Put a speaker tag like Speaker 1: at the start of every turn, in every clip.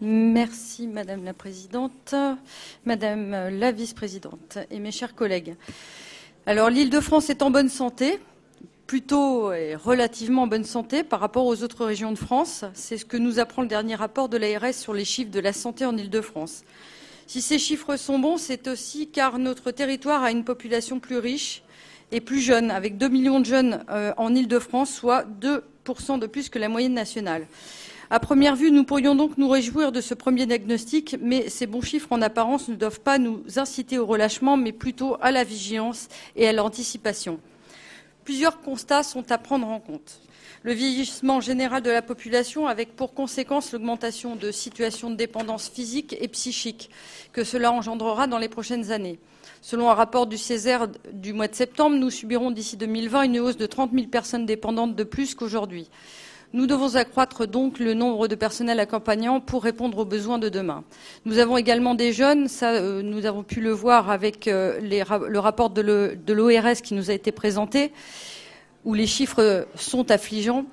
Speaker 1: Merci Madame la Présidente, Madame la Vice-Présidente et mes chers collègues. Alors l'Île-de-France est en bonne santé, plutôt et relativement en bonne santé par rapport aux autres régions de France. C'est ce que nous apprend le dernier rapport de l'ARS sur les chiffres de la santé en Île-de-France. Si ces chiffres sont bons, c'est aussi car notre territoire a une population plus riche et plus jeune, avec 2 millions de jeunes en Île-de-France, soit 2% de plus que la moyenne nationale. À première vue, nous pourrions donc nous réjouir de ce premier diagnostic, mais ces bons chiffres en apparence ne doivent pas nous inciter au relâchement, mais plutôt à la vigilance et à l'anticipation. Plusieurs constats sont à prendre en compte. Le vieillissement général de la population avec pour conséquence l'augmentation de situations de dépendance physique et psychique que cela engendrera dans les prochaines années. Selon un rapport du Césaire du mois de septembre, nous subirons d'ici 2020 une hausse de 30 000 personnes dépendantes de plus qu'aujourd'hui. Nous devons accroître donc le nombre de personnels accompagnants pour répondre aux besoins de demain. Nous avons également des jeunes, ça nous avons pu le voir avec le rapport de l'ORS qui nous a été présenté, où les chiffres sont affligeants.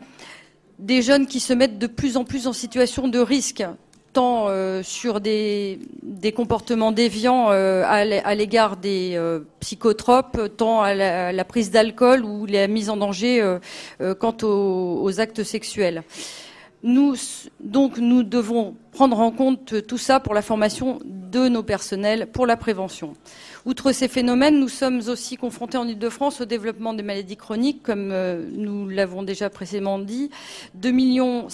Speaker 1: Des jeunes qui se mettent de plus en plus en situation de risque, tant sur des comportements déviants à l'égard des psychotropes, tant à la prise d'alcool ou la mise en danger quant aux actes sexuels. Nous devons prendre en compte tout ça pour la formation de nos personnels, pour la prévention. Outre ces phénomènes, nous sommes aussi confrontés en Île-de-France au développement des maladies chroniques, comme nous l'avons déjà précédemment dit. 2,5 millions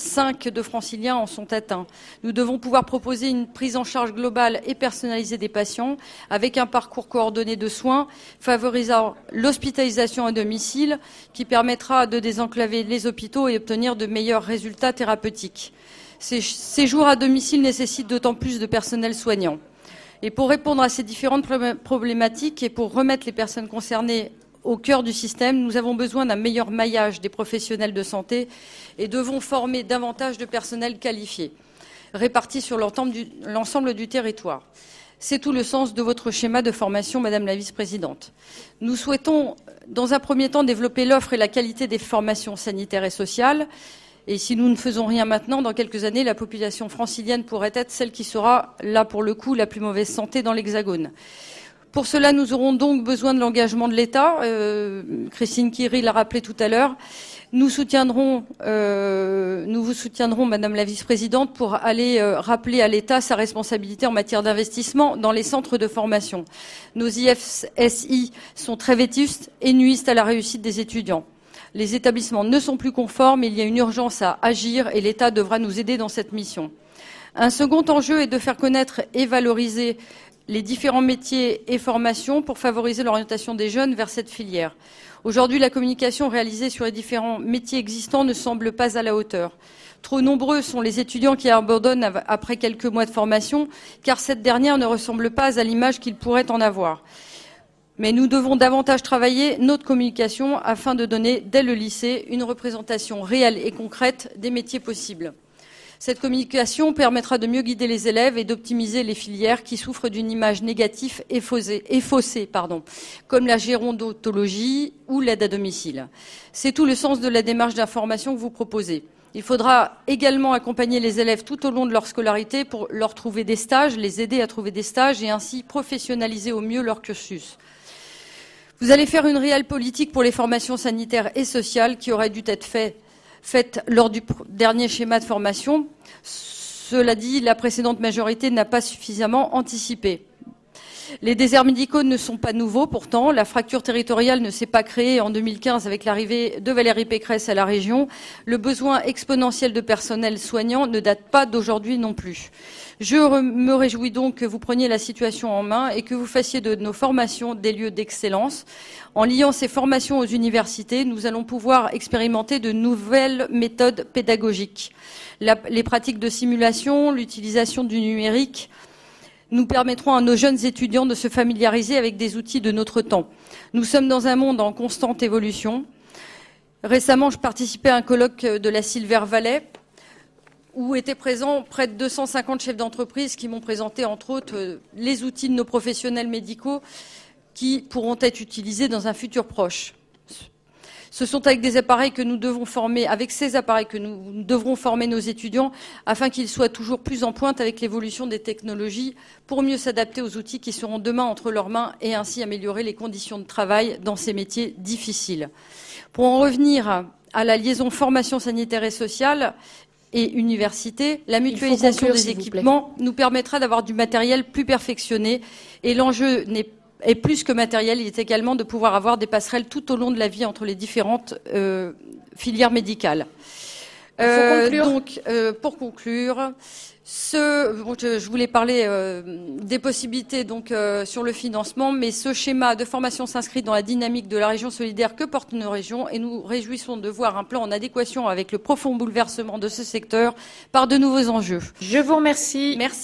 Speaker 1: de franciliens en sont atteints. Nous devons pouvoir proposer une prise en charge globale et personnalisée des patients, avec un parcours coordonné de soins, favorisant l'hospitalisation à domicile, qui permettra de désenclaver les hôpitaux et obtenir de meilleurs résultats thérapeutiques. Ces séjours à domicile nécessitent d'autant plus de personnel soignant. Et pour répondre à ces différentes problématiques et pour remettre les personnes concernées au cœur du système, nous avons besoin d'un meilleur maillage des professionnels de santé et devons former davantage de personnel qualifié, répartis sur l'ensemble du territoire. C'est tout le sens de votre schéma de formation, Madame la Vice-Présidente. Nous souhaitons, dans un premier temps, développer l'offre et la qualité des formations sanitaires et sociales. Et si nous ne faisons rien maintenant, dans quelques années, la population francilienne pourrait être celle qui sera, là pour le coup, la plus mauvaise santé dans l'Hexagone. Pour cela, nous aurons donc besoin de l'engagement de l'État. Christine Quiri l'a rappelé tout à l'heure. Nous vous soutiendrons, Madame la Vice-Présidente, pour aller rappeler à l'État sa responsabilité en matière d'investissement dans les centres de formation. Nos IFSI sont très vétustes et nuisent à la réussite des étudiants. Les établissements ne sont plus conformes, il y a une urgence à agir et l'État devra nous aider dans cette mission. Un second enjeu est de faire connaître et valoriser les différents métiers et formations pour favoriser l'orientation des jeunes vers cette filière. Aujourd'hui, la communication réalisée sur les différents métiers existants ne semble pas à la hauteur. Trop nombreux sont les étudiants qui abandonnent après quelques mois de formation, car cette dernière ne ressemble pas à l'image qu'ils pourraient en avoir. Mais nous devons davantage travailler notre communication afin de donner, dès le lycée, une représentation réelle et concrète des métiers possibles. Cette communication permettra de mieux guider les élèves et d'optimiser les filières qui souffrent d'une image négative et faussée, comme la gérontologie ou l'aide à domicile. C'est tout le sens de la démarche d'information que vous proposez. Il faudra également accompagner les élèves tout au long de leur scolarité pour leur trouver des stages, les aider à trouver des stages et ainsi professionnaliser au mieux leur cursus. Vous allez faire une réelle politique pour les formations sanitaires et sociales qui auraient dû être faites lors du dernier schéma de formation. Cela dit, la précédente majorité n'a pas suffisamment anticipé. Les déserts médicaux ne sont pas nouveaux pourtant. La fracture territoriale ne s'est pas créée en 2015 avec l'arrivée de Valérie Pécresse à la région. Le besoin exponentiel de personnel soignant ne date pas d'aujourd'hui non plus. Je me réjouis donc que vous preniez la situation en main et que vous fassiez de nos formations des lieux d'excellence. En liant ces formations aux universités, nous allons pouvoir expérimenter de nouvelles méthodes pédagogiques. Les pratiques de simulation, l'utilisation du numérique, nous permettront à nos jeunes étudiants de se familiariser avec des outils de notre temps. Nous sommes dans un monde en constante évolution. Récemment, je participais à un colloque de la Silver Valley où étaient présents près de 250 chefs d'entreprise qui m'ont présenté, entre autres, les outils de nos professionnels médicaux qui pourront être utilisés dans un futur proche. Ce sont avec des appareils que nous devons former, avec ces appareils que nous devrons former nos étudiants afin qu'ils soient toujours plus en pointe avec l'évolution des technologies pour mieux s'adapter aux outils qui seront demain entre leurs mains et ainsi améliorer les conditions de travail dans ces métiers difficiles. Pour en revenir à la liaison formation sanitaire et sociale et université, la mutualisation des équipements nous permettra d'avoir du matériel plus perfectionné et l'enjeu est plus que matériel, il est également de pouvoir avoir des passerelles tout au long de la vie entre les différentes filières médicales. Pour conclure, je voulais parler des possibilités sur le financement, mais ce schéma de formation s'inscrit dans la dynamique de la région solidaire que portent nos régions et nous réjouissons de voir un plan en adéquation avec le profond bouleversement de ce secteur par de nouveaux enjeux.
Speaker 2: Je vous remercie.
Speaker 1: Merci.